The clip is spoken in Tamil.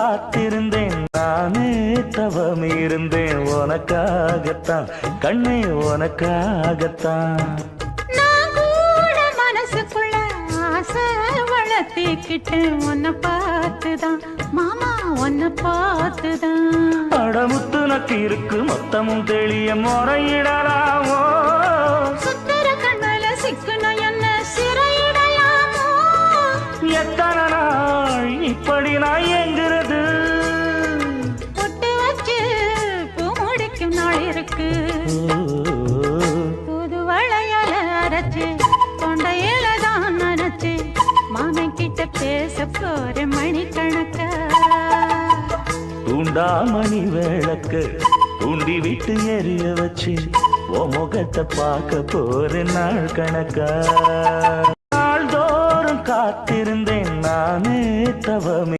காத்திருந்தேன் நானே தவம் இருந்தேன் உனக்காகத்தான் கண்ணே உனக்காகத்தான் நான் கூட மனசுக்குள்ள ஆசை வளர்த்திக்கிட்டேன் உன்னை பார்த்துதான் மாமா உன்னை பார்த்துதான் அடமுத்து நக்கு இருக்கு மொத்தமும் தெளிய முறையிடலாமோ சுத்தர கண்மல சிக்கணும் என்ன சிறையிடலாமோ எத்தனை நாள் இப்படி நான் எங்கிறது பொட்டு வச்சு பூ முடிக்கும் நாள் இருக்கு புது வளையல அரைச்சு தொண்டையில தான் நினைச்சு மாமன் கிட்ட பேச போற மணிக்கணக்கா தூண்டாமணி விளக்கு தூண்டி விட்டு எரிய வச்சு ஓ முகத்தை பார்க்க போற நாள் கணக்கா நாள்தோறும் காத்திருந்தேன் நானே தவமே